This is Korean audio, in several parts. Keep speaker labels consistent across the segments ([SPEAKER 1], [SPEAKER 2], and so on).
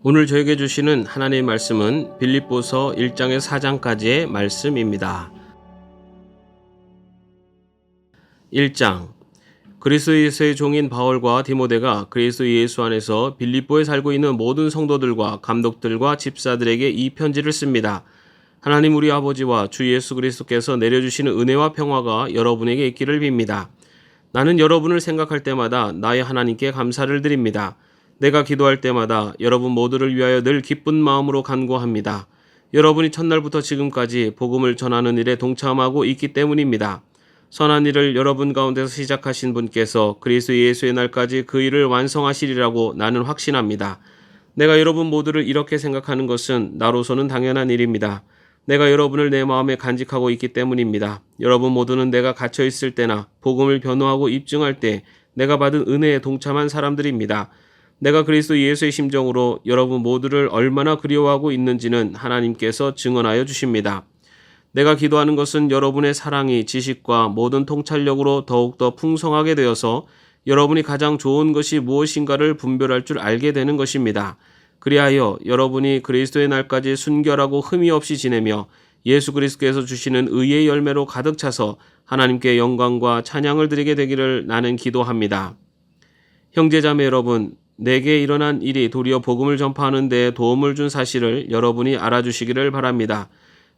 [SPEAKER 1] 오늘 저에게 주시는 하나님의 말씀은 빌립보서 1장에서 4장까지의 말씀입니다. 1장. 그리스도 예수의 종인 바울과 디모데가 그리스도 예수 안에서 빌립보에 살고 있는 모든 성도들과 감독들과 집사들에게 이 편지를 씁니다. 하나님 우리 아버지와 주 예수 그리스도께서 내려주시는 은혜와 평화가 여러분에게 있기를 빕니다. 나는 여러분을 생각할 때마다 나의 하나님께 감사를 드립니다. 내가 기도할 때마다 여러분 모두를 위하여 늘 기쁜 마음으로 간구합니다. 여러분이 첫날부터 지금까지 복음을 전하는 일에 동참하고 있기 때문입니다. 선한 일을 여러분 가운데서 시작하신 분께서 그리스도 예수의 날까지 그 일을 완성하시리라고 나는 확신합니다. 내가 여러분 모두를 이렇게 생각하는 것은 나로서는 당연한 일입니다. 내가 여러분을 내 마음에 간직하고 있기 때문입니다. 여러분 모두는 내가 갇혀 있을 때나 복음을 변호하고 입증할 때 내가 받은 은혜에 동참한 사람들입니다. 내가 그리스도 예수의 심정으로 여러분 모두를 얼마나 그리워하고 있는지는 하나님께서 증언하여 주십니다. 내가 기도하는 것은 여러분의 사랑이 지식과 모든 통찰력으로 더욱더 풍성하게 되어서 여러분이 가장 좋은 것이 무엇인가를 분별할 줄 알게 되는 것입니다. 그리하여 여러분이 그리스도의 날까지 순결하고 흠이 없이 지내며 예수 그리스도께서 주시는 의의 열매로 가득 차서 하나님께 영광과 찬양을 드리게 되기를 나는 기도합니다. 형제자매 여러분, 내게 일어난 일이 도리어 복음을 전파하는 데 도움을 준 사실을 여러분이 알아주시기를 바랍니다.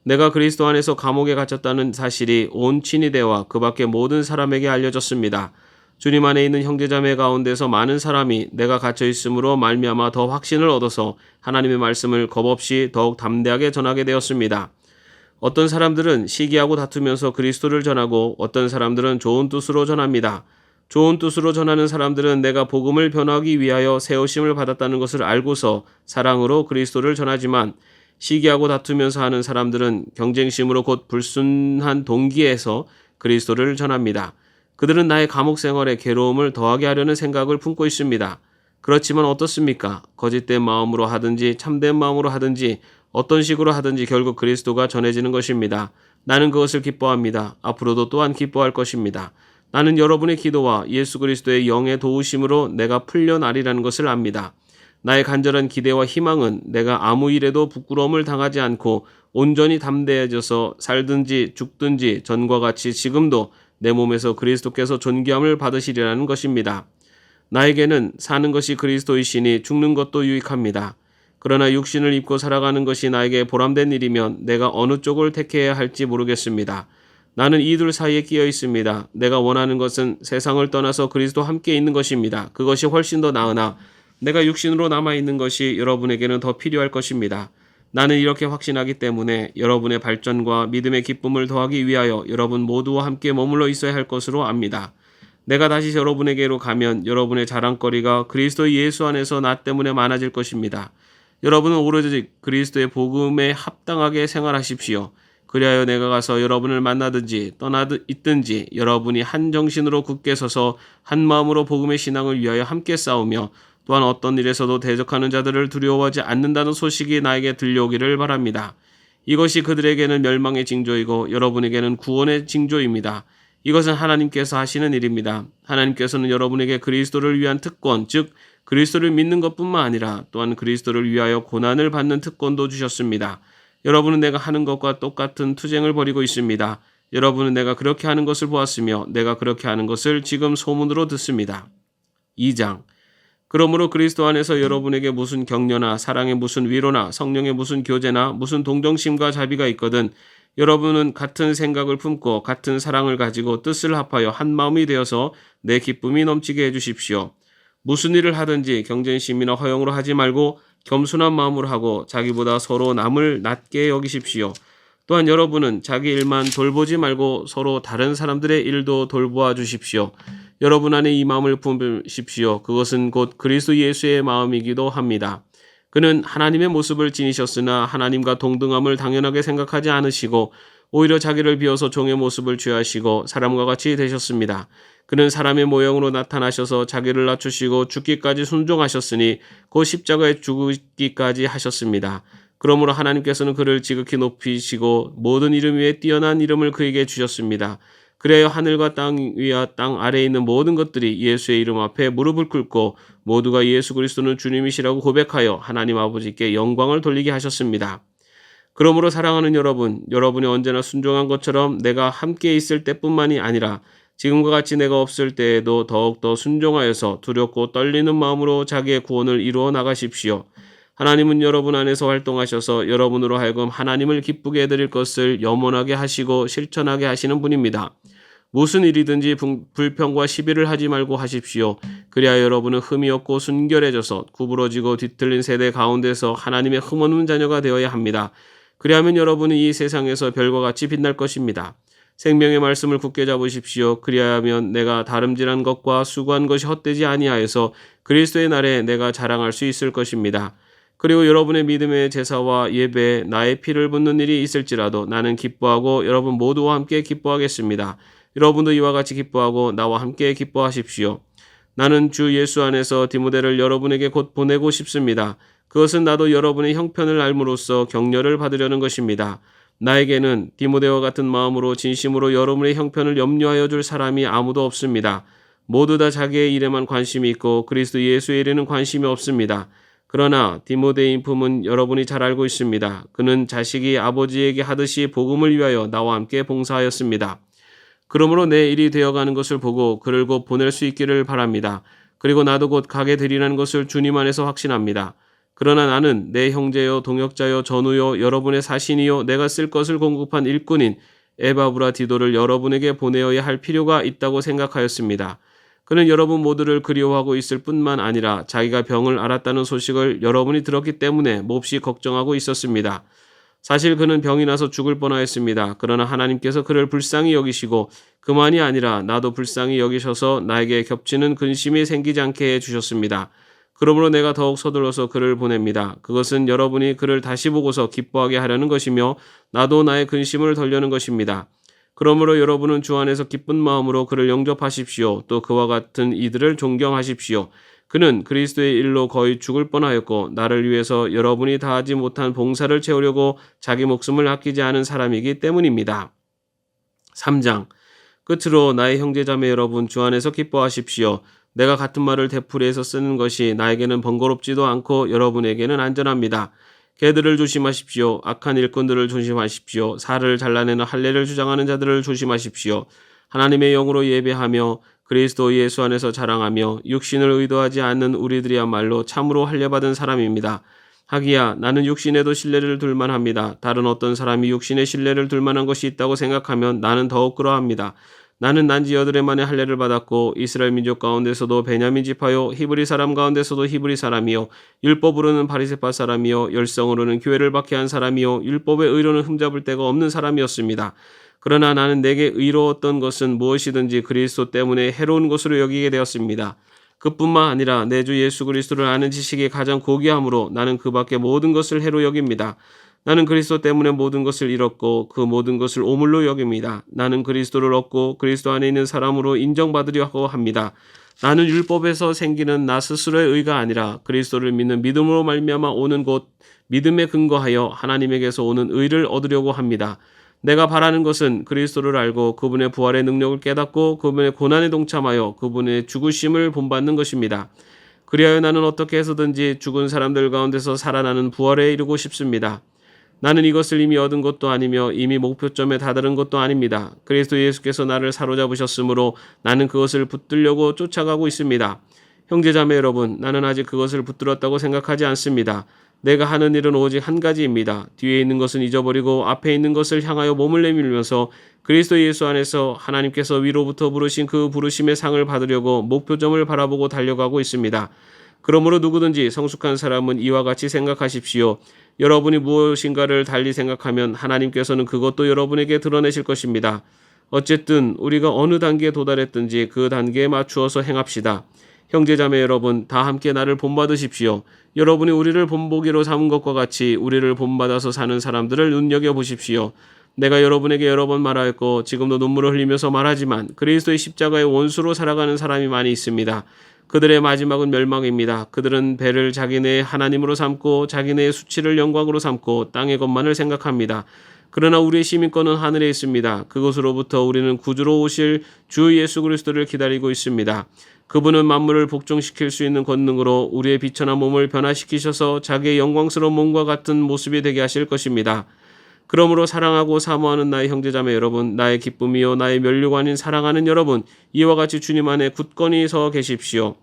[SPEAKER 1] 내가 그리스도 안에서 감옥에 갇혔다는 사실이 온 친위대와 그 밖의 모든 사람에게 알려졌습니다. 주님 안에 있는 형제자매 가운데서 많은 사람이 내가 갇혀 있음으로 말미암아 더 확신을 얻어서 하나님의 말씀을 겁없이 더욱 담대하게 전하게 되었습니다. 어떤 사람들은 시기하고 다투면서 그리스도를 전하고 어떤 사람들은 좋은 뜻으로 전합니다. 좋은 뜻으로 전하는 사람들은 내가 복음을 변화하기 위하여 세우심을 받았다는 것을 알고서 사랑으로 그리스도를 전하지만 시기하고 다투면서 하는 사람들은 경쟁심으로 곧 불순한 동기에서 그리스도를 전합니다. 그들은 나의 감옥 생활에 괴로움을 더하게 하려는 생각을 품고 있습니다. 그렇지만 어떻습니까? 거짓된 마음으로 하든지 참된 마음으로 하든지 어떤 식으로 하든지 결국 그리스도가 전해지는 것입니다. 나는 그것을 기뻐합니다. 앞으로도 또한 기뻐할 것입니다. 나는 여러분의 기도와 예수 그리스도의 영의 도우심으로 내가 풀려나리라는 것을 압니다. 나의 간절한 기대와 희망은 내가 아무 일에도 부끄러움을 당하지 않고 온전히 담대해져서 살든지 죽든지 전과 같이 지금도 내 몸에서 그리스도께서 존귀함을 받으시리라는 것입니다. 나에게는 사는 것이 그리스도이시니 죽는 것도 유익합니다. 그러나 육신을 입고 살아가는 것이 나에게 보람된 일이면 내가 어느 쪽을 택해야 할지 모르겠습니다. 나는 이 둘 사이에 끼어 있습니다. 내가 원하는 것은 세상을 떠나서 그리스도 함께 있는 것입니다. 그것이 훨씬 더 나으나 내가 육신으로 남아있는 것이 여러분에게는 더 필요할 것입니다. 나는 이렇게 확신하기 때문에 여러분의 발전과 믿음의 기쁨을 더하기 위하여 여러분 모두와 함께 머물러 있어야 할 것으로 압니다. 내가 다시 여러분에게로 가면 여러분의 자랑거리가 그리스도 예수 안에서 나 때문에 많아질 것입니다. 여러분은 오로지 그리스도의 복음에 합당하게 생활하십시오. 그리하여 내가 가서 여러분을 만나든지 있든지 여러분이 한 정신으로 굳게 서서 한 마음으로 복음의 신앙을 위하여 함께 싸우며 또한 어떤 일에서도 대적하는 자들을 두려워하지 않는다는 소식이 나에게 들려오기를 바랍니다. 이것이 그들에게는 멸망의 징조이고 여러분에게는 구원의 징조입니다. 이것은 하나님께서 하시는 일입니다. 하나님께서는 여러분에게 그리스도를 위한 특권, 즉 그리스도를 믿는 것뿐만 아니라 또한 그리스도를 위하여 고난을 받는 특권도 주셨습니다. 여러분은 내가 하는 것과 똑같은 투쟁을 벌이고 있습니다. 여러분은 내가 그렇게 하는 것을 보았으며 내가 그렇게 하는 것을 지금 소문으로 듣습니다. 2장. 그러므로 그리스도 안에서 여러분에게 무슨 격려나 사랑의 무슨 위로나 성령의 무슨 교제나 무슨 동정심과 자비가 있거든 여러분은 같은 생각을 품고 같은 사랑을 가지고 뜻을 합하여 한 마음이 되어서 내 기쁨이 넘치게 해주십시오. 무슨 일을 하든지 경쟁심이나 허영으로 하지 말고 겸손한 마음으로 하고 자기보다 서로 남을 낮게 여기십시오. 또한 여러분은 자기 일만 돌보지 말고 서로 다른 사람들의 일도 돌보아 주십시오. 여러분 안에 이 마음을 품으십시오. 그것은 곧 그리스도 예수의 마음이기도 합니다. 그는 하나님의 모습을 지니셨으나 하나님과 동등함을 당연하게 생각하지 않으시고 오히려 자기를 비워서 종의 모습을 취하시고 사람과 같이 되셨습니다. 그는 사람의 모형으로 나타나셔서 자기를 낮추시고 죽기까지 순종하셨으니 곧 십자가에 죽기까지 하셨습니다. 그러므로 하나님께서는 그를 지극히 높이시고 모든 이름 위에 뛰어난 이름을 그에게 주셨습니다. 그래야 하늘과 땅 위와 땅 아래에 있는 모든 것들이 예수의 이름 앞에 무릎을 꿇고 모두가 예수 그리스도는 주님이시라고 고백하여 하나님 아버지께 영광을 돌리게 하셨습니다. 그러므로 사랑하는 여러분, 여러분이 언제나 순종한 것처럼 내가 함께 있을 때뿐만이 아니라 지금과 같이 내가 없을 때에도 더욱더 순종하여서 두렵고 떨리는 마음으로 자기의 구원을 이루어 나가십시오. 하나님은 여러분 안에서 활동하셔서 여러분으로 하여금 하나님을 기쁘게 해드릴 것을 염원하게 하시고 실천하게 하시는 분입니다. 무슨 일이든지 불평과 시비를 하지 말고 하십시오. 그래야 여러분은 흠이 없고 순결해져서 구부러지고 뒤틀린 세대 가운데서 하나님의 흠없는 자녀가 되어야 합니다. 그리하면 여러분은 이 세상에서 별과 같이 빛날 것입니다. 생명의 말씀을 굳게 잡으십시오. 그리하면 내가 다름질한 것과 수고한 것이 헛되지 아니하여서 그리스도의 날에 내가 자랑할 수 있을 것입니다. 그리고 여러분의 믿음의 제사와 예배에 나의 피를 붓는 일이 있을지라도 나는 기뻐하고 여러분 모두와 함께 기뻐하겠습니다. 여러분도 이와 같이 기뻐하고 나와 함께 기뻐하십시오. 나는 주 예수 안에서 디모데를 여러분에게 곧 보내고 싶습니다. 그것은 나도 여러분의 형편을 알므로써 격려를 받으려는 것입니다. 나에게는 디모데와 같은 마음으로 진심으로 여러분의 형편을 염려하여 줄 사람이 아무도 없습니다. 모두 다 자기의 일에만 관심이 있고 그리스도 예수의 일에는 관심이 없습니다. 그러나 디모데의 인품은 여러분이 잘 알고 있습니다. 그는 자식이 아버지에게 하듯이 복음을 위하여 나와 함께 봉사하였습니다. 그러므로 내 일이 되어가는 것을 보고 그를 곧 보낼 수 있기를 바랍니다. 그리고 나도 곧 가게 되리라는 것을 주님 안에서 확신합니다. 그러나 나는 내 형제요 동역자요 전우요 여러분의 사신이요 내가 쓸 것을 공급한 일꾼인 에바브라디도를 여러분에게 보내어야 할 필요가 있다고 생각하였습니다. 그는 여러분 모두를 그리워하고 있을 뿐만 아니라 자기가 병을 앓았다는 소식을 여러분이 들었기 때문에 몹시 걱정하고 있었습니다. 사실 그는 병이 나서 죽을 뻔하였습니다. 그러나 하나님께서 그를 불쌍히 여기시고 그만이 아니라 나도 불쌍히 여기셔서 나에게 겹치는 근심이 생기지 않게 해주셨습니다. 그러므로 내가 더욱 서둘러서 그를 보냅니다. 그것은 여러분이 그를 다시 보고서 기뻐하게 하려는 것이며 나도 나의 근심을 덜려는 것입니다. 그러므로 여러분은 주 안에서 기쁜 마음으로 그를 영접하십시오. 또 그와 같은 이들을 존경하십시오. 그는 그리스도의 일로 거의 죽을 뻔하였고 나를 위해서 여러분이 다하지 못한 봉사를 채우려고 자기 목숨을 아끼지 않은 사람이기 때문입니다. 3장. 끝으로 나의 형제자매 여러분 주 안에서 기뻐하십시오. 내가 같은 말을 되풀이해서 쓰는 것이 나에게는 번거롭지도 않고 여러분에게는 안전합니다. 개들을 조심하십시오. 악한 일꾼들을 조심하십시오. 살을 잘라내는 할례를 주장하는 자들을 조심하십시오. 하나님의 영으로 예배하며 그리스도 예수 안에서 자랑하며 육신을 의도하지 않는 우리들이야말로 참으로 할례받은 사람입니다. 하기야 나는 육신에도 신뢰를 둘 만합니다. 다른 어떤 사람이 육신에 신뢰를 둘 만한 것이 있다고 생각하면 나는 더욱 그러합니다. 나는 난지 8해 만에 할례를 받았고 이스라엘 민족 가운데서도 베냐민 지파요 히브리 사람 가운데서도 히브리 사람이요 율법으로는 바리새파 사람이요 열성으로는 교회를 박해한 사람이요 율법의 의로는 흠잡을 데가 없는 사람이었습니다. 그러나 나는 내게 의로웠던 것은 무엇이든지 그리스도 때문에 해로운 것으로 여기게 되었습니다. 그뿐만 아니라 내 주 예수 그리스도를 아는 지식이 가장 고귀함으로 나는 그 밖에 모든 것을 해로 여깁니다. 나는 그리스도 때문에 모든 것을 잃었고 그 모든 것을 오물로 여깁니다. 나는 그리스도를 얻고 그리스도 안에 있는 사람으로 인정받으려고 합니다. 나는 율법에서 생기는 나 스스로의 의가 아니라 그리스도를 믿는 믿음으로 말미암아 오는 곧 믿음에 근거하여 하나님에게서 오는 의를 얻으려고 합니다. 내가 바라는 것은 그리스도를 알고 그분의 부활의 능력을 깨닫고 그분의 고난에 동참하여 그분의 죽으심을 본받는 것입니다. 그리하여 나는 어떻게 해서든지 죽은 사람들 가운데서 살아나는 부활에 이르고 싶습니다. 나는 이것을 이미 얻은 것도 아니며 이미 목표점에 다다른 것도 아닙니다. 그리스도 예수께서 나를 사로잡으셨으므로 나는 그것을 붙들려고 쫓아가고 있습니다. 형제자매 여러분, 나는 아직 그것을 붙들었다고 생각하지 않습니다. 내가 하는 일은 오직 한 가지입니다. 뒤에 있는 것은 잊어버리고 앞에 있는 것을 향하여 몸을 내밀면서 그리스도 예수 안에서 하나님께서 위로부터 부르신 그 부르심의 상을 받으려고 목표점을 바라보고 달려가고 있습니다. 그러므로 누구든지 성숙한 사람은 이와 같이 생각하십시오. 여러분이 무엇인가를 달리 생각하면 하나님께서는 그것도 여러분에게 드러내실 것입니다. 어쨌든 우리가 어느 단계에 도달했든지 그 단계에 맞추어서 행합시다. 형제자매 여러분, 다 함께 나를 본받으십시오. 여러분이 우리를 본보기로 삼은 것과 같이 우리를 본받아서 사는 사람들을 눈여겨보십시오. 내가 여러분에게 여러 번 말하였고 지금도 눈물을 흘리면서 말하지만 그리스도의 십자가의 원수로 살아가는 사람이 많이 있습니다. 그들의 마지막은 멸망입니다. 그들은 배를 자기네의 하나님으로 삼고 자기네의 수치를 영광으로 삼고 땅의 것만을 생각합니다. 그러나 우리의 시민권은 하늘에 있습니다. 그곳으로부터 우리는 구주로 오실 주 예수 그리스도를 기다리고 있습니다. 그분은 만물을 복종시킬 수 있는 권능으로 우리의 비천한 몸을 변화시키셔서 자기의 영광스러운 몸과 같은 모습이 되게 하실 것입니다. 그러므로 사랑하고 사모하는 나의 형제자매 여러분, 나의 기쁨이요 나의 면류관인 사랑하는 여러분, 이와 같이 주님 안에 굳건히 서 계십시오.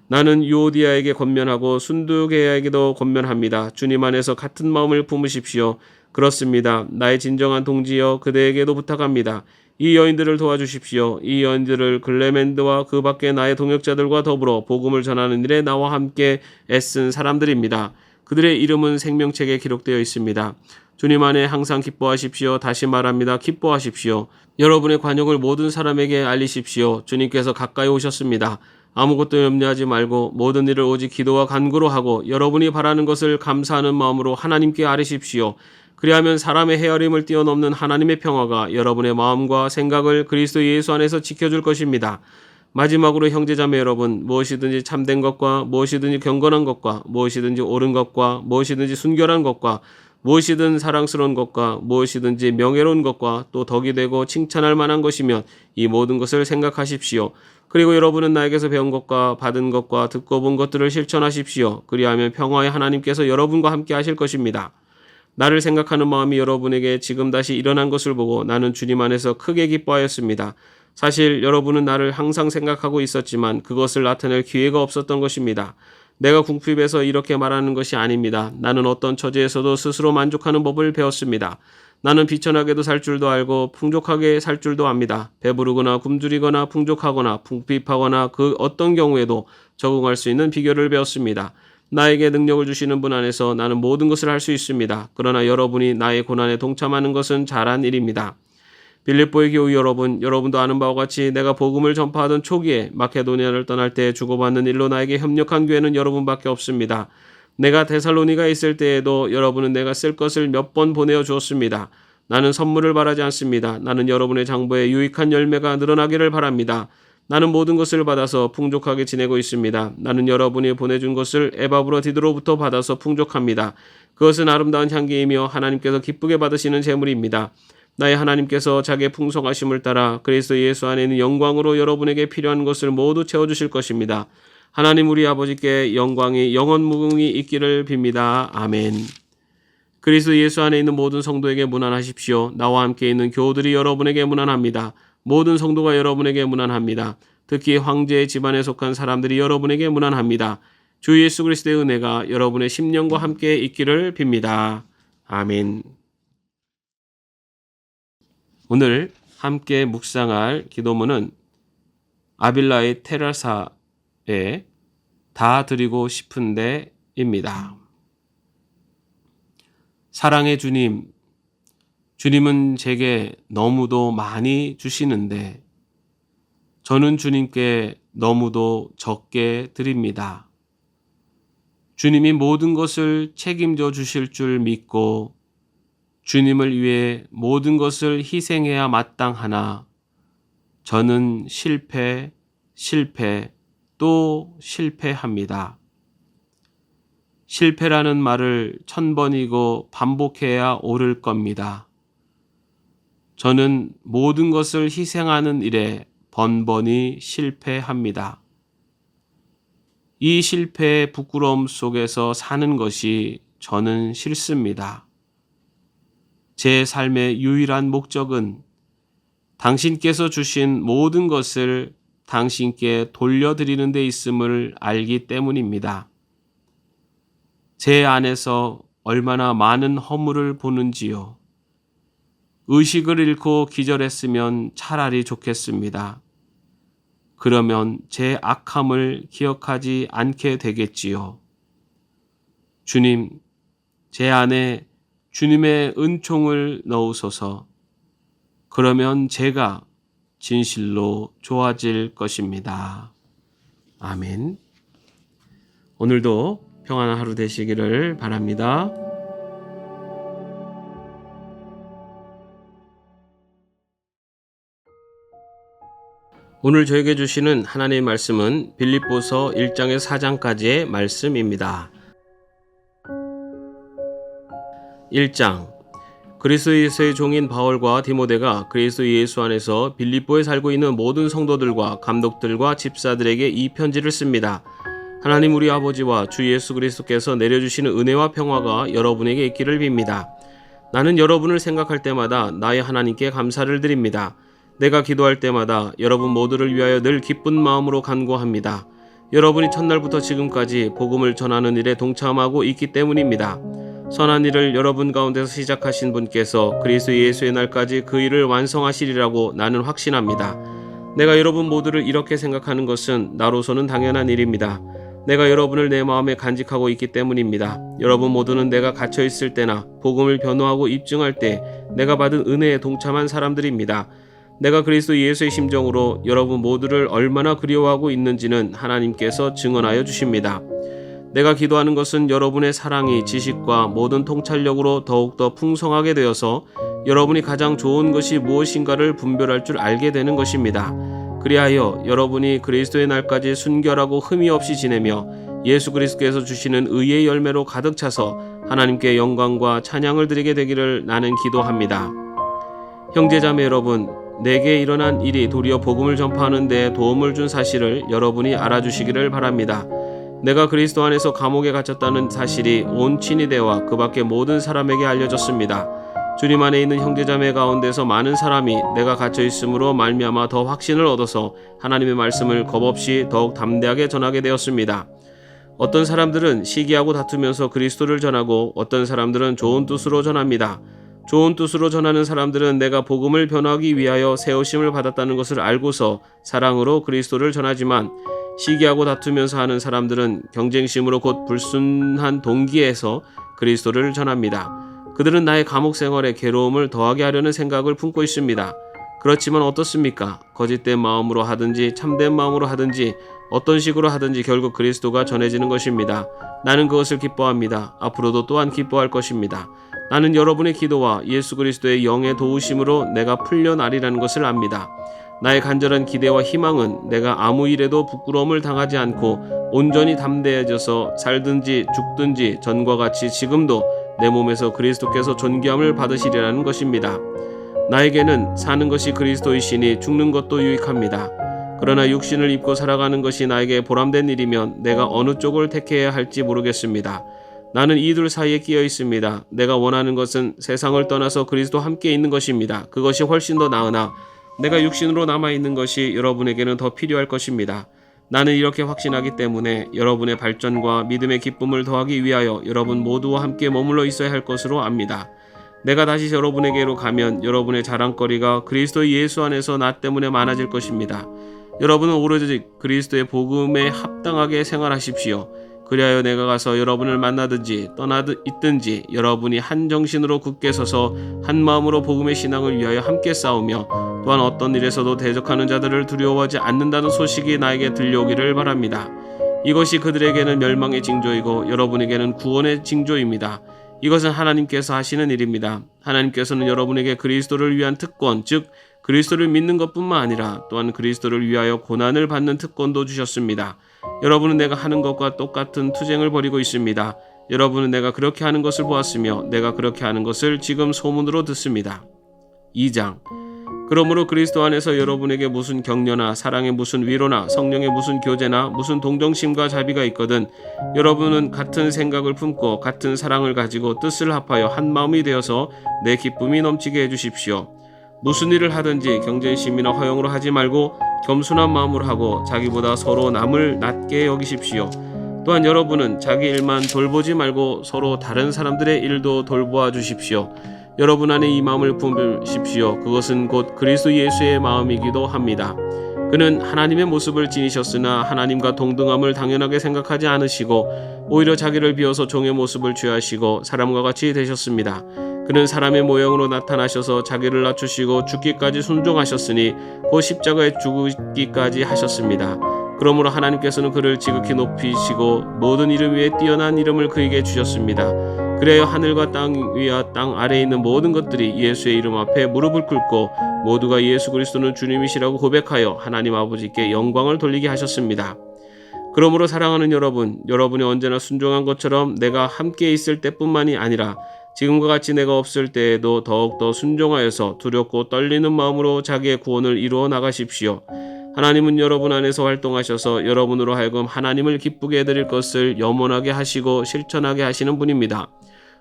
[SPEAKER 1] 나는 유오디아에게 권면하고 순두계야에게도 권면합니다. 주님 안에서 같은 마음을 품으십시오. 그렇습니다. 나의 진정한 동지여 그대에게도 부탁합니다. 이 여인들을 도와주십시오. 이 여인들을 글레멘드와 그 밖에 나의 동역자들과 더불어 복음을 전하는 일에 나와 함께 애쓴 사람들입니다. 그들의 이름은 생명책에 기록되어 있습니다. 주님 안에 항상 기뻐하십시오. 다시 말합니다. 기뻐하십시오. 여러분의 관용을 모든 사람에게 알리십시오. 주님께서 가까이 오셨습니다. 아무것도 염려하지 말고 모든 일을 오직 기도와 간구로 하고 여러분이 바라는 것을 감사하는 마음으로 하나님께 아뢰십시오. 그리하면 사람의 헤아림을 뛰어넘는 하나님의 평화가 여러분의 마음과 생각을 그리스도 예수 안에서 지켜줄 것입니다. 마지막으로 형제자매 여러분, 무엇이든지 참된 것과 무엇이든지 경건한 것과 무엇이든지 옳은 것과 무엇이든지 순결한 것과 무엇이든 사랑스러운 것과 무엇이든지 명예로운 것과 또 덕이 되고 칭찬할 만한 것이면 이 모든 것을 생각하십시오. 그리고 여러분은 나에게서 배운 것과 받은 것과 듣고 본 것들을 실천하십시오. 그리하면 평화의 하나님께서 여러분과 함께 하실 것입니다. 나를 생각하는 마음이 여러분에게 지금 다시 일어난 것을 보고 나는 주님 안에서 크게 기뻐하였습니다. 사실 여러분은 나를 항상 생각하고 있었지만 그것을 나타낼 기회가 없었던 것입니다. 내가 궁핍해서 이렇게 말하는 것이 아닙니다. 나는 어떤 처지에서도 스스로 만족하는 법을 배웠습니다. 나는 비천하게도 살 줄도 알고 풍족하게 살 줄도 압니다. 배부르거나 굶주리거나 풍족하거나 궁핍하거나 그 어떤 경우에도 적응할 수 있는 비결을 배웠습니다. 나에게 능력을 주시는 분 안에서 나는 모든 것을 할 수 있습니다. 그러나 여러분이 나의 고난에 동참하는 것은 잘한 일입니다. 빌립보의 교우 여러분도 아는 바와 같이 내가 복음을 전파하던 초기에 마케도니아를 떠날 때 주고받는 일로 나에게 협력한 교회는 여러분밖에 없습니다. 내가 데살로니가에 있을 때에도 여러분은 내가 쓸 것을 몇 번 보내어 주었습니다. 나는 선물을 바라지 않습니다. 나는 여러분의 장부에 유익한 열매가 늘어나기를 바랍니다. 나는 모든 것을 받아서 풍족하게 지내고 있습니다. 나는 여러분이 보내준 것을 에바브로디드로부터 받아서 풍족합니다. 그것은 아름다운 향기이며 하나님께서 기쁘게 받으시는 제물입니다. 나의 하나님께서 자기의 풍성하심을 따라 그리스도 예수 안에 있는 영광으로 여러분에게 필요한 것을 모두 채워주실 것입니다. 하나님 우리 아버지께 영광이 영원무궁히 있기를 빕니다. 아멘. 그리스도 예수 안에 있는 모든 성도에게 문안하십시오. 나와 함께 있는 교우들이 여러분에게 문안합니다. 모든 성도가 여러분에게 문안합니다. 특히 황제의 집안에 속한 사람들이 여러분에게 문안합니다. 주 예수 그리스도의 은혜가 여러분의 심령과 함께 있기를 빕니다. 아멘. 오늘 함께 묵상할 기도문은 아빌라의 테라사의 다 드리고 싶은데입니다. 사랑의 주님, 주님은 제게 너무도 많이 주시는데 저는 주님께 너무도 적게 드립니다. 주님이 모든 것을 책임져 주실 줄 믿고 주님을 위해 모든 것을 희생해야 마땅하나 저는 실패, 또 실패합니다. 실패라는 말을 1000번이고 반복해야 옳을 겁니다. 저는 모든 것을 희생하는 일에 번번이 실패합니다. 이 실패의 부끄러움 속에서 사는 것이 저는 싫습니다. 제 삶의 유일한 목적은 당신께서 주신 모든 것을 당신께 돌려드리는 데 있음을 알기 때문입니다. 제 안에서 얼마나 많은 허물을 보는지요. 의식을 잃고 기절했으면 차라리 좋겠습니다. 그러면 제 악함을 기억하지 않게 되겠지요. 주님, 제 안에 주님의 은총을 넣으소서. 그러면 제가 진실로 좋아질 것입니다. 아멘. 오늘도 평안한 하루 되시기를 바랍니다. 오늘 저에게 주시는 하나님의 말씀은 빌립보서 1장에서 4장까지의 말씀입니다. 1장 그리스도 예수의 종인 바울과 디모데가 그리스도 예수 안에서 빌립보에 살고 있는 모든 성도들과 감독들과 집사들에게 이 편지를 씁니다. 하나님 우리 아버지와 주 예수 그리스도께서 내려주시는 은혜와 평화가 여러분에게 있기를 빕니다. 나는 여러분을 생각할 때마다 나의 하나님께 감사를 드립니다. 내가 기도할 때마다 여러분 모두를 위하여 늘 기쁜 마음으로 간구합니다. 여러분이 첫날부터 지금까지 복음을 전하는 일에 동참하고 있기 때문입니다. 선한 일을 여러분 가운데서 시작하신 분께서 그리스도 예수의 날까지 그 일을 완성하시리라고 나는 확신합니다. 내가 여러분 모두를 이렇게 생각하는 것은 나로서는 당연한 일입니다. 내가 여러분을 내 마음에 간직하고 있기 때문입니다. 여러분 모두는 내가 갇혀 있을 때나 복음을 변호하고 입증할 때 내가 받은 은혜에 동참한 사람들입니다. 내가 그리스도 예수의 심정으로 여러분 모두를 얼마나 그리워하고 있는지는 하나님께서 증언하여 주십니다. 내가 기도하는 것은 여러분의 사랑이 지식과 모든 통찰력으로 더욱더 풍성하게 되어서 여러분이 가장 좋은 것이 무엇인가를 분별할 줄 알게 되는 것입니다. 그리하여 여러분이 그리스도의 날까지 순결하고 흠이 없이 지내며 예수 그리스도께서 주시는 의의 열매로 가득 차서 하나님께 영광과 찬양을 드리게 되기를 나는 기도합니다. 형제자매 여러분, 내게 일어난 일이 도리어 복음을 전파하는 데 도움을 준 사실을 여러분이 알아주시기를 바랍니다. 내가 그리스도 안에서 감옥에 갇혔다는 사실이 온 친위대와 그 밖의 모든 사람에게 알려졌습니다. 주님 안에 있는 형제자매 가운데서 많은 사람이 내가 갇혀 있음으로 말미암아 더 확신을 얻어서 하나님의 말씀을 겁없이 더욱 담대하게 전하게 되었습니다. 어떤 사람들은 시기하고 다투면서 그리스도를 전하고 어떤 사람들은 좋은 뜻으로 전합니다. 좋은 뜻으로 전하는 사람들은 내가 복음을 변화하기 위하여 세우심을 받았다는 것을 알고서 사랑으로 그리스도를 전하지만 시기하고 다투면서 하는 사람들은 경쟁심으로 곧 불순한 동기에서 그리스도를 전합니다. 그들은 나의 감옥 생활에 괴로움을 더하게 하려는 생각을 품고 있습니다. 그렇지만 어떻습니까? 거짓된 마음으로 하든지 참된 마음으로 하든지 어떤 식으로 하든지 결국 그리스도가 전해지는 것입니다. 나는 그것을 기뻐합니다. 앞으로도 또한 기뻐할 것입니다. 나는 여러분의 기도와 예수 그리스도의 영의 도우심으로 내가 풀려나리라는 것을 압니다. 나의 간절한 기대와 희망은 내가 아무 일에도 부끄러움을 당하지 않고 온전히 담대해져서 살든지 죽든지 전과 같이 지금도 내 몸에서 그리스도께서 존귀함을 받으시리라는 것입니다. 나에게는 사는 것이 그리스도이시니 죽는 것도 유익합니다. 그러나 육신을 입고 살아가는 것이 나에게 보람된 일이면 내가 어느 쪽을 택해야 할지 모르겠습니다. 나는 이 둘 사이에 끼어 있습니다. 내가 원하는 것은 세상을 떠나서 그리스도 함께 있는 것입니다. 그것이 훨씬 더 나으나 내가 육신으로 남아있는 것이 여러분에게는 더 필요할 것입니다. 나는 이렇게 확신하기 때문에 여러분의 발전과 믿음의 기쁨을 더하기 위하여 여러분 모두와 함께 머물러 있어야 할 것으로 압니다. 내가 다시 여러분에게로 가면 여러분의 자랑거리가 그리스도 예수 안에서 나 때문에 많아질 것입니다. 여러분은 오로지 그리스도의 복음에 합당하게 생활하십시오. 그리하여 내가 가서 여러분을 만나든지 있든지 여러분이 한 정신으로 굳게 서서 한 마음으로 복음의 신앙을 위하여 함께 싸우며 또한 어떤 일에서도 대적하는 자들을 두려워하지 않는다는 소식이 나에게 들려오기를 바랍니다. 이것이 그들에게는 멸망의 징조이고 여러분에게는 구원의 징조입니다. 이것은 하나님께서 하시는 일입니다. 하나님께서는 여러분에게 그리스도를 위한 특권, 즉 그리스도를 믿는 것뿐만 아니라 또한 그리스도를 위하여 고난을 받는 특권도 주셨습니다. 여러분은 내가 하는 것과 똑같은 투쟁을 벌이고 있습니다. 여러분은 내가 그렇게 하는 것을 보았으며 내가 그렇게 하는 것을 지금 소문으로 듣습니다. 2장. 그러므로 그리스도 안에서 여러분에게 무슨 격려나 사랑의 무슨 위로나 성령의 무슨 교제나 무슨 동정심과 자비가 있거든 여러분은 같은 생각을 품고 같은 사랑을 가지고 뜻을 합하여 한 마음이 되어서 내 기쁨이 넘치게 해주십시오. 무슨 일을 하든지 경쟁심이나 허영으로 하지 말고 겸손한 마음으로 하고 자기보다 서로 남을 낮게 여기십시오. 또한 여러분은 자기 일만 돌보지 말고 서로 다른 사람들의 일도 돌보아 주십시오. 여러분 안에 이 마음을 품으십시오. 그것은 곧 그리스도 예수의 마음이기도 합니다. 그는 하나님의 모습을 지니셨으나 하나님과 동등함을 당연하게 생각하지 않으시고 오히려 자기를 비워서 종의 모습을 취하시고 사람과 같이 되셨습니다. 그는 사람의 모형으로 나타나셔서 자기를 낮추시고 죽기까지 순종하셨으니 곧 십자가에 죽기까지 하셨습니다. 그러므로 하나님께서는 그를 지극히 높이시고 모든 이름 위에 뛰어난 이름을 그에게 주셨습니다. 그래야 하늘과 땅 위와 땅 아래에 있는 모든 것들이 예수의 이름 앞에 무릎을 꿇고 모두가 예수 그리스도는 주님이시라고 고백하여 하나님 아버지께 영광을 돌리게 하셨습니다. 그러므로 사랑하는 여러분, 여러분이 언제나 순종한 것처럼 내가 함께 있을 때뿐만이 아니라 지금과 같이 내가 없을 때에도 더욱더 순종하여서 두렵고 떨리는 마음으로 자기의 구원을 이루어 나가십시오. 하나님은 여러분 안에서 활동하셔서 여러분으로 하여금 하나님을 기쁘게 해드릴 것을 염원하게 하시고 실천하게 하시는 분입니다.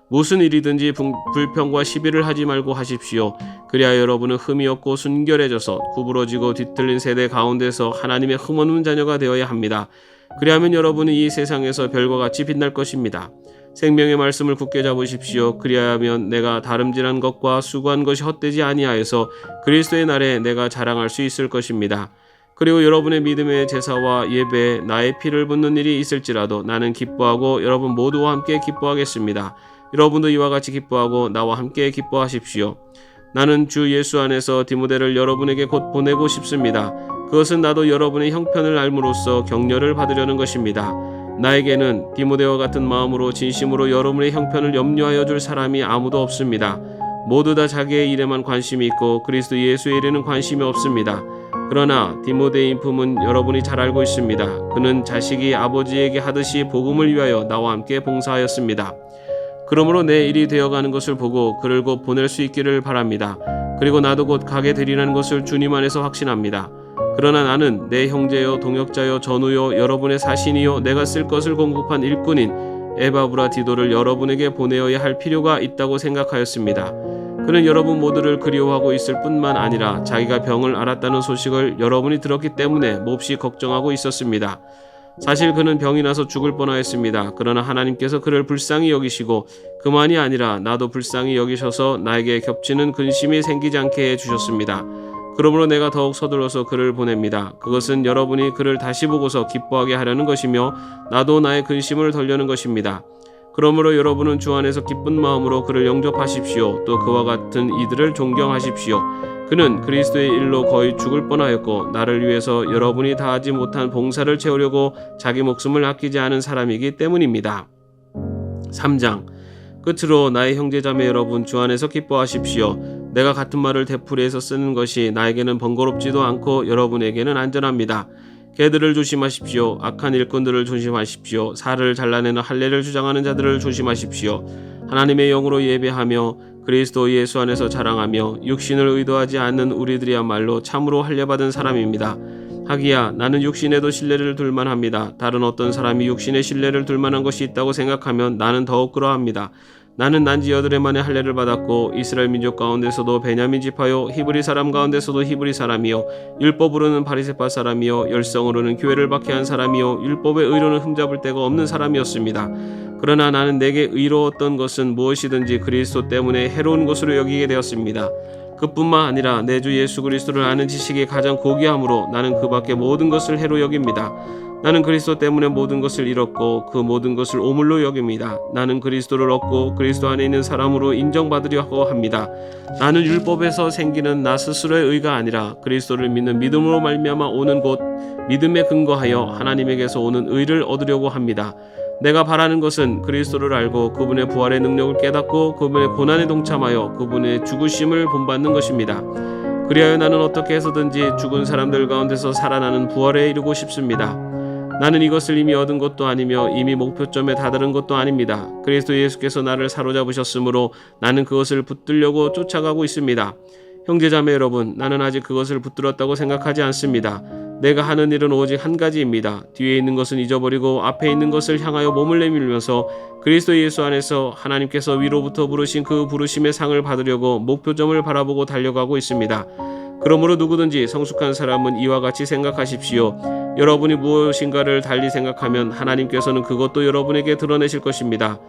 [SPEAKER 1] 무슨 일이든지 불평과 시비를 하지 말고 하십시오. 그리하여 여러분은 흠이 없고 순결해져서 구부러지고 뒤틀린 세대 가운데서 하나님의 흠없는 자녀가 되어야 합니다. 그리하면 여러분은 이 세상에서 별과 같이 빛날 것입니다. 생명의 말씀을 굳게 잡으십시오. 그리하면 내가 다름질한 것과 수고한 것이 헛되지 아니하여서 그리스도의 날에 내가 자랑할 수 있을 것입니다. 그리고 여러분의 믿음의 제사와 예배에 나의 피를 붓는 일이 있을지라도 나는 기뻐하고 여러분 모두와 함께 기뻐하겠습니다. 여러분도 이와 같이 기뻐하고 나와 함께 기뻐하십시오. 나는 주 예수 안에서 디모데를 여러분에게 곧 보내고 싶습니다. 그것은 나도 여러분의 형편을 알므로써 격려를 받으려는 것입니다. 나에게는 디모데와 같은 마음으로 진심으로 여러분의 형편을 염려하여 줄 사람이 아무도 없습니다. 모두 다 자기의 일에만 관심이 있고 그리스도 예수의 일에는 관심이 없습니다. 그러나 디모데의 인품은 여러분이 잘 알고 있습니다. 그는 자식이 아버지에게 하듯이 복음을 위하여 나와 함께 봉사하였습니다. 그러므로 내 일이 되어가는 것을 보고 그를 곧 보낼 수 있기를 바랍니다. 그리고 나도 곧 가게 되리라는 것을 주님 안에서 확신합니다. 그러나 나는 내 형제요 동역자요 전우요 여러분의 사신이요 내가 쓸 것을 공급한 일꾼인 에바브라디도를 여러분에게 보내어야 할 필요가 있다고 생각하였습니다. 그는 여러분 모두를 그리워하고 있을 뿐만 아니라 자기가 병을 앓았다는 소식을 여러분이 들었기 때문에 몹시 걱정하고 있었습니다. 사실 그는 병이 나서 죽을 뻔하였습니다. 그러나 하나님께서 그를 불쌍히 여기시고 그만이 아니라 나도 불쌍히 여기셔서 나에게 겹치는 근심이 생기지 않게 해주셨습니다. 그러므로 내가 더욱 서둘러서 그를 보냅니다. 그것은 여러분이 그를 다시 보고서 기뻐하게 하려는 것이며 나도 나의 근심을 덜려는 것입니다. 그러므로 여러분은 주 안에서 기쁜 마음으로 그를 영접하십시오. 또 그와 같은 이들을 존경하십시오. 그는 그리스도의 일로 거의 죽을 뻔하였고 나를 위해서 여러분이 다하지 못한 봉사를 채우려고 자기 목숨을 아끼지 않은 사람이기 때문입니다. 3장. 끝으로 나의 형제자매 여러분 주 안에서 기뻐하십시오. 내가 같은 말을 되풀이해서 쓰는 것이 나에게는 번거롭지도 않고 여러분에게는 안전합니다. 개들을 조심하십시오. 악한 일꾼들을 조심하십시오. 살을 잘라내는 할례를 주장하는 자들을 조심하십시오. 하나님의 영으로 예배하며 그리스도 예수 안에서 자랑하며 육신을 의도하지 않는 우리들이야말로 참으로 할례받은 사람입니다. 하기야 나는 육신에도 신뢰를 둘만 합니다. 다른 어떤 사람이 육신에 신뢰를 둘 만한 것이 있다고 생각하면 나는 더욱 그러합니다. 나는 난지 8해 만에 할례를 받았고 이스라엘 민족 가운데서도 베냐민 지파요 히브리 사람 가운데서도 히브리 사람이요 율법으로는 바리새파 사람이요 열성으로는 교회를 박해한 사람이요 율법의 의로는 흠잡을 데가 없는 사람이었습니다. 그러나 나는 내게 의로웠던 것은 무엇이든지 그리스도 때문에 해로운 것으로 여기게 되었습니다. 그뿐만 아니라 내 주 예수 그리스도를 아는 지식이 가장 고귀함으로 나는 그 밖에 모든 것을 해로 여깁니다. 나는 그리스도 때문에 모든 것을 잃었고 그 모든 것을 오물로 여깁니다. 나는 그리스도를 얻고 그리스도 안에 있는 사람으로 인정받으려고 합니다. 나는 율법에서 생기는 나 스스로의 의가 아니라 그리스도를 믿는 믿음으로 말미암아 오는 곧 믿음에 근거하여 하나님에게서 오는 의를 얻으려고 합니다. 내가 바라는 것은 그리스도를 알고 그분의 부활의 능력을 깨닫고 그분의 고난에 동참하여 그분의 죽으심을 본받는 것입니다. 그리하여 나는 어떻게 해서든지 죽은 사람들 가운데서 살아나는 부활에 이르고 싶습니다. 나는 이것을 이미 얻은 것도 아니며 이미 목표점에 다다른 것도 아닙니다. 그리스도 예수께서 나를 사로잡으셨으므로 나는 그것을 붙들려고 쫓아가고 있습니다. 형제자매 여러분, 나는 아직 그것을 붙들었다고 생각하지 않습니다. 내가 하는 일은 오직 한 가지입니다. 뒤에 있는 것은 잊어버리고 앞에 있는 것을 향하여 몸을 내밀면서 그리스도 예수 안에서 하나님께서 위로부터 부르신 그 부르심의 상을 받으려고 목표점을 바라보고 달려가고 있습니다. 그러므로 누구든지 성숙한 사람은 이와 같이 생각하십시오. 여러분이 무엇인가를 달리 생각하면 하나님께서는 그것도 여러분에게 드러내실 것입니다.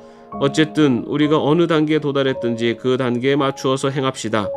[SPEAKER 1] 어쨌든 우리가 어느 단계에 도달했든지 그 단계에 맞추어서 행합시다.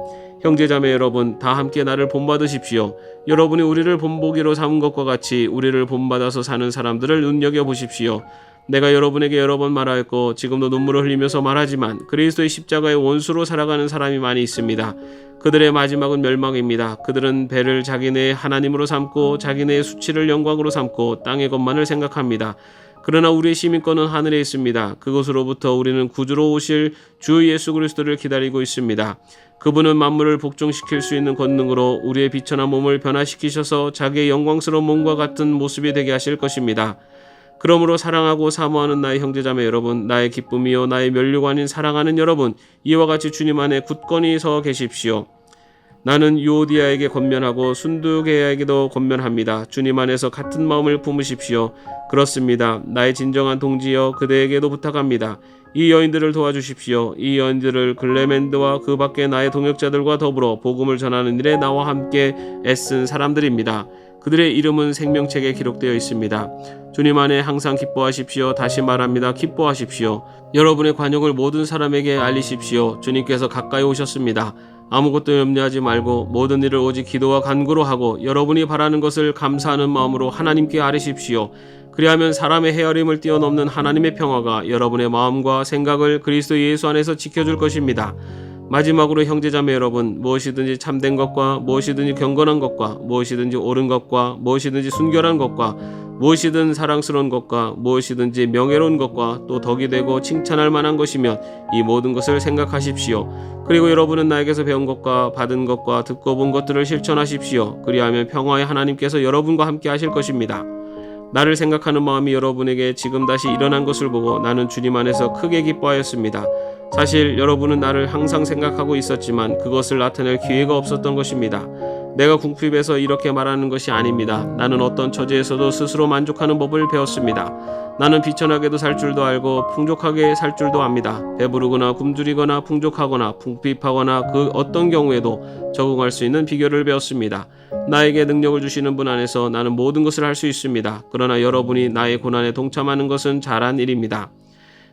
[SPEAKER 1] 형제자매 여러분, 다 함께 나를 본받으십시오. 여러분이 우리를 본보기로 삼은 것과 같이 우리를 본받아서 사는 사람들을 눈여겨보십시오. 내가 여러분에게 여러 번 말하였고 지금도 눈물을 흘리면서 말하지만 그리스도의 십자가의 원수로 살아가는 사람이 많이 있습니다. 그들의 마지막은 멸망입니다. 그들은 배를 자기네의 하나님으로 삼고 자기네의 수치를 영광으로 삼고 땅의 것만을 생각합니다. 그러나 우리의 시민권은 하늘에 있습니다. 그곳으로부터 우리는 구주로 오실 주 예수 그리스도를 기다리고 있습니다. 그분은 만물을 복종시킬 수 있는 권능으로 우리의 비천한 몸을 변화시키셔서 자기의 영광스러운 몸과 같은 모습이 되게 하실 것입니다. 그러므로 사랑하고 사모하는 나의 형제자매 여러분, 나의 기쁨이요 나의 면류관인 사랑하는 여러분, 이와 같이 주님 안에 굳건히 서 계십시오. 나는 유오디아에게 권면하고 순두계야에게도 권면합니다. 주님 안에서 같은 마음을 품으십시오. 그렇습니다. 나의 진정한 동지여, 그대에게도 부탁합니다. 이 여인들을 도와주십시오. 이 여인들을 글레멘드와 그 밖에 나의 동역자들과 더불어 복음을 전하는 일에 나와 함께 애쓴 사람들입니다. 그들의 이름은 생명책에 기록되어 있습니다. 주님 안에 항상 기뻐하십시오. 다시 말합니다. 기뻐하십시오. 여러분의 관용을 모든 사람에게 알리십시오. 주님께서 가까이 오셨습니다. 아무것도 염려하지 말고 모든 일을 오직 기도와 간구로 하고 여러분이 바라는 것을 감사하는 마음으로 하나님께 아뢰십시오. 그리하면 사람의 헤아림을 뛰어넘는 하나님의 평화가 여러분의 마음과 생각을 그리스도 예수 안에서 지켜줄 것입니다. 마지막으로 형제자매 여러분, 무엇이든지 참된 것과 무엇이든지 경건한 것과 무엇이든지 옳은 것과 무엇이든지 순결한 것과 무엇이든 사랑스러운 것과 무엇이든지 명예로운 것과 또 덕이 되고 칭찬할 만한 것이면 이 모든 것을 생각하십시오. 그리고 여러분은 나에게서 배운 것과 받은 것과 듣고 본 것들을 실천하십시오. 그리하면 평화의 하나님께서 여러분과 함께 하실 것입니다. 나를 생각하는 마음이 여러분에게 지금 다시 일어난 것을 보고 나는 주님 안에서 크게 기뻐하였습니다. 사실 여러분은 나를 항상 생각하고 있었지만 그것을 나타낼 기회가 없었던 것입니다. 내가 궁핍해서 이렇게 말하는 것이 아닙니다. 나는 어떤 처지에서도 스스로 만족하는 법을 배웠습니다. 나는 비천하게도 살 줄도 알고 풍족하게 살 줄도 압니다. 배부르거나 굶주리거나 풍족하거나 궁핍하거나 그 어떤 경우에도 적응할 수 있는 비결을 배웠습니다. 나에게 능력을 주시는 분 안에서 나는 모든 것을 할 수 있습니다. 그러나 여러분이 나의 고난에 동참하는 것은 잘한 일입니다.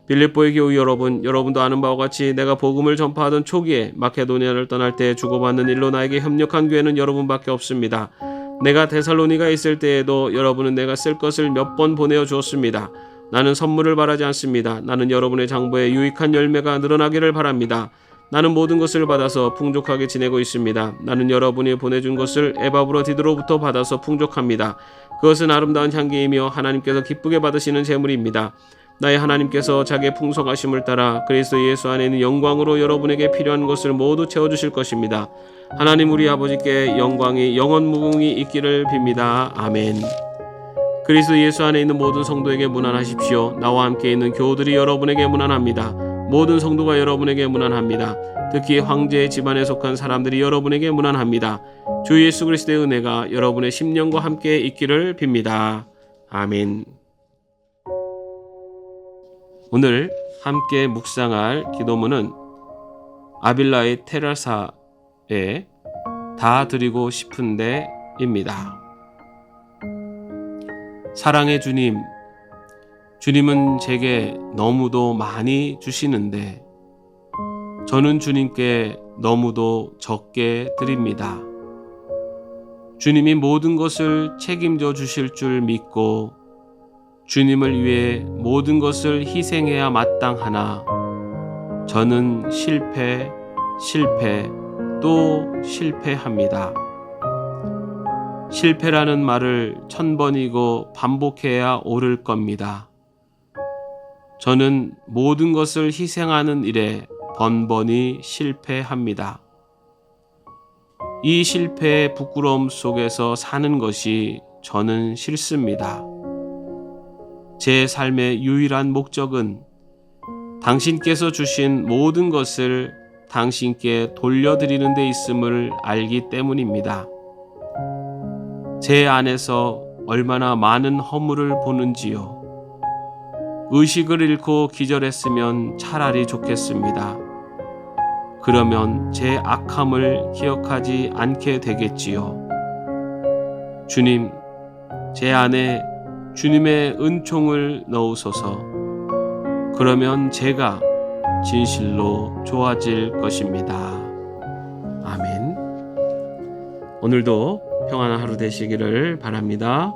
[SPEAKER 1] 빌립보의 교우 여러분, 여러분도 아는 바와 같이 내가 복음을 전파하던 초기에 마케도니아를 떠날 때 주고받는 일로 나에게 협력한 교회는 여러분밖에 없습니다. 내가 데살로니가에 있을 때에도 여러분은 내가 쓸 것을 몇 번 보내어 주었습니다. 나는 선물을 바라지 않습니다. 나는 여러분의 장부에 유익한 열매가 늘어나기를 바랍니다. 나는 모든 것을 받아서 풍족하게 지내고 있습니다. 나는 여러분이 보내준 것을 에바브로디드로부터 받아서 풍족합니다. 그것은 아름다운 향기이며 하나님께서 기쁘게 받으시는 제물입니다. 나의 하나님께서 자기의 풍성하심을 따라 그리스도 예수 안에 있는 영광으로 여러분에게 필요한 것을 모두 채워주실 것입니다. 하나님 우리 아버지께 영광이 영원무궁히 있기를 빕니다. 아멘. 그리스도 예수 안에 있는 모든 성도에게 문안하십시오. 나와 함께 있는 교우들이 여러분에게 문안합니다. 모든 성도가 여러분에게 문안합니다. 특히 황제의 집안에 속한 사람들이 여러분에게 문안합니다. 주 예수 그리스도의 은혜가 여러분의 심령과 함께 있기를 빕니다. 아멘. 오늘 함께 묵상할 기도문은 아빌라의 테라사의 다 드리고 싶은데 입니다. 사랑의 주님, 주님은 제게 너무도 많이 주시는데 저는 주님께 너무도 적게 드립니다. 주님이 모든 것을 책임져 주실 줄 믿고 주님을 위해 모든 것을 희생해야 마땅하나 저는 실패, 또 실패합니다. 실패라는 말을 1000번이고 반복해야 옳을 겁니다. 저는 모든 것을 희생하는 일에 번번이 실패합니다. 이 실패의 부끄러움 속에서 사는 것이 저는 싫습니다. 제 삶의 유일한 목적은 당신께서 주신 모든 것을 당신께 돌려드리는 데 있음을 알기 때문입니다. 제 안에서 얼마나 많은 허물을 보는지요. 의식을 잃고 기절했으면 차라리 좋겠습니다. 그러면 제 악함을 기억하지 않게 되겠지요. 주님, 제 안에 주님의 은총을 넣으소서. 그러면 제가 진실로 좋아질 것입니다. 아멘. 오늘도 평안한 하루 되시기를 바랍니다.